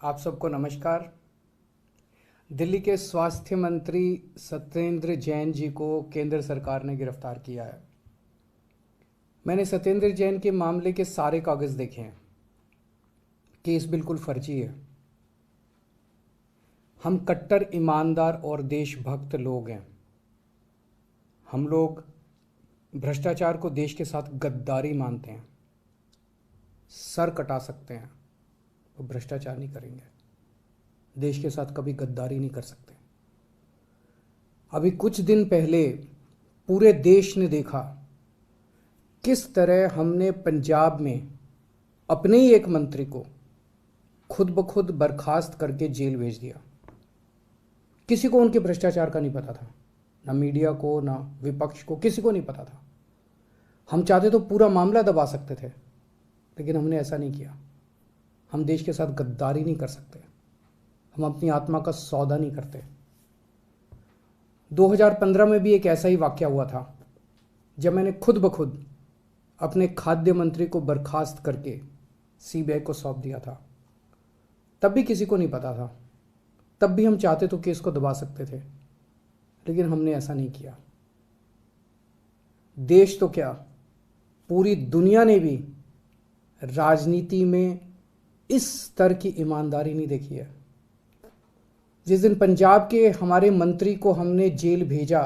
आप सबको नमस्कार। दिल्ली के स्वास्थ्य मंत्री सत्येंद्र जैन जी को केंद्र सरकार ने गिरफ्तार किया है। मैंने सत्येंद्र जैन के मामले के सारे कागज़ देखे हैं। केस बिल्कुल फर्जी है। हम कट्टर ईमानदार और देशभक्त लोग हैं। हम लोग भ्रष्टाचार को देश के साथ गद्दारी मानते हैं। सर कटा सकते हैं तो भ्रष्टाचार नहीं करेंगे। देश के साथ कभी गद्दारी नहीं कर सकते। अभी कुछ दिन पहले पूरे देश ने देखा किस तरह हमने पंजाब में अपने ही एक मंत्री को खुद ब खुद बर्खास्त करके जेल भेज दिया। किसी को उनके भ्रष्टाचार का नहीं पता था, ना मीडिया को ना विपक्ष को, किसी को नहीं पता था। हम चाहते तो पूरा मामला दबा सकते थे, लेकिन हमने ऐसा नहीं किया। हम देश के साथ गद्दारी नहीं कर सकते। हम अपनी आत्मा का सौदा नहीं करते। 2015 में भी एक ऐसा ही वाकया हुआ था, जब मैंने खुद ब खुद अपने खाद्य मंत्री को बर्खास्त करके सीबीआई को सौंप दिया था। तब भी किसी को नहीं पता था। तब भी हम चाहते तो केस को दबा सकते थे, लेकिन हमने ऐसा नहीं किया। देश तो क्या, पूरी दुनिया ने भी राजनीति में इस स्तर की ईमानदारी नहीं देखी है। जिस दिन पंजाब के हमारे मंत्री को हमने जेल भेजा,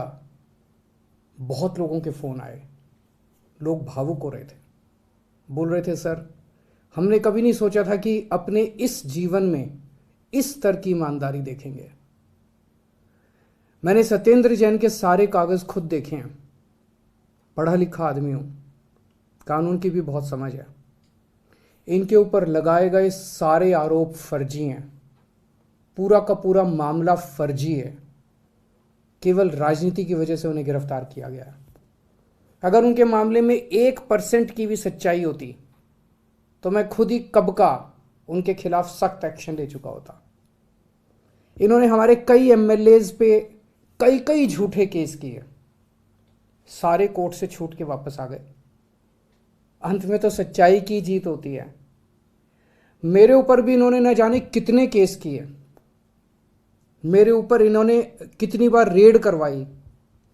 बहुत लोगों के फ़ोन आए। लोग भावुक हो रहे थे, बोल रहे थे, सर हमने कभी नहीं सोचा था कि अपने इस जीवन में इस स्तर की ईमानदारी देखेंगे। मैंने सत्येंद्र जैन के सारे कागज़ खुद देखे हैं। पढ़ा लिखा आदमी हूँ, कानून की भी बहुत समझ है। इनके ऊपर लगाए गए सारे आरोप फर्जी हैं। पूरा का पूरा मामला फर्जी है। केवल राजनीति की वजह से उन्हें गिरफ्तार किया गया। अगर उनके मामले में 1% की भी सच्चाई होती तो मैं खुद ही कब का उनके खिलाफ सख्त एक्शन ले चुका होता। इन्होंने हमारे कई एमएलएज पे कई झूठे केस किए। सारे कोर्ट से छूट के वापस आ गए। अंत में तो सच्चाई की जीत होती है। मेरे ऊपर भी इन्होंने न जाने कितने केस किए। मेरे ऊपर इन्होंने कितनी बार रेड करवाई,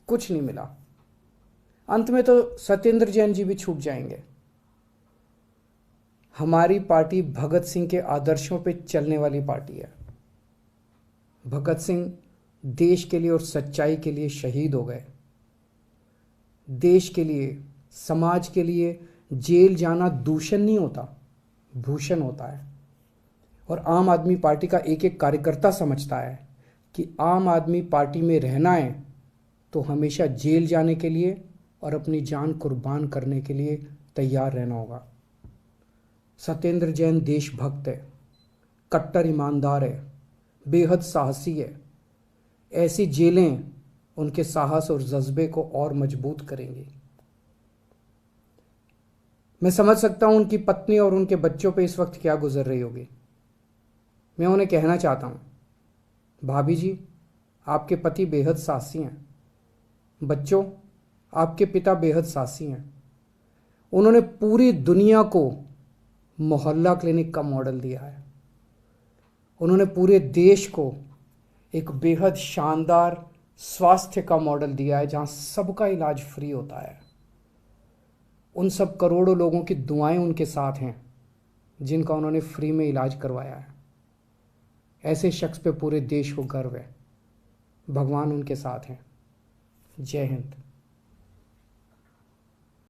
कुछ नहीं मिला। अंत में तो सत्येंद्र जैन जी भी छूट जाएंगे। हमारी पार्टी भगत सिंह के आदर्शों पे चलने वाली पार्टी है। भगत सिंह देश के लिए और सच्चाई के लिए शहीद हो गए। देश के लिए, समाज के लिए जेल जाना दूषण नहीं होता, भूषण होता है। और आम आदमी पार्टी का एक एक कार्यकर्ता समझता है कि आम आदमी पार्टी में रहना है तो हमेशा जेल जाने के लिए और अपनी जान कुर्बान करने के लिए तैयार रहना होगा। सत्येंद्र जैन देशभक्त है, कट्टर ईमानदार है, बेहद साहसी है। ऐसी जेलें उनके साहस और जज्बे को और मजबूत करेंगी। मैं समझ सकता हूं उनकी पत्नी और उनके बच्चों पे इस वक्त क्या गुजर रही होगी। मैं उन्हें कहना चाहता हूं, भाभी जी आपके पति बेहद साहसी हैं। बच्चों, आपके पिता बेहद साहसी हैं। उन्होंने पूरी दुनिया को मोहल्ला क्लिनिक का मॉडल दिया है। उन्होंने पूरे देश को एक बेहद शानदार स्वास्थ्य का मॉडल दिया है, जहां सबका इलाज फ्री होता है। उन सब करोड़ों लोगों की दुआएं उनके साथ हैं जिनका उन्होंने फ्री में इलाज करवाया है। ऐसे शख्स पे पूरे देश को गर्व है। भगवान उनके साथ हैं। जय हिंद।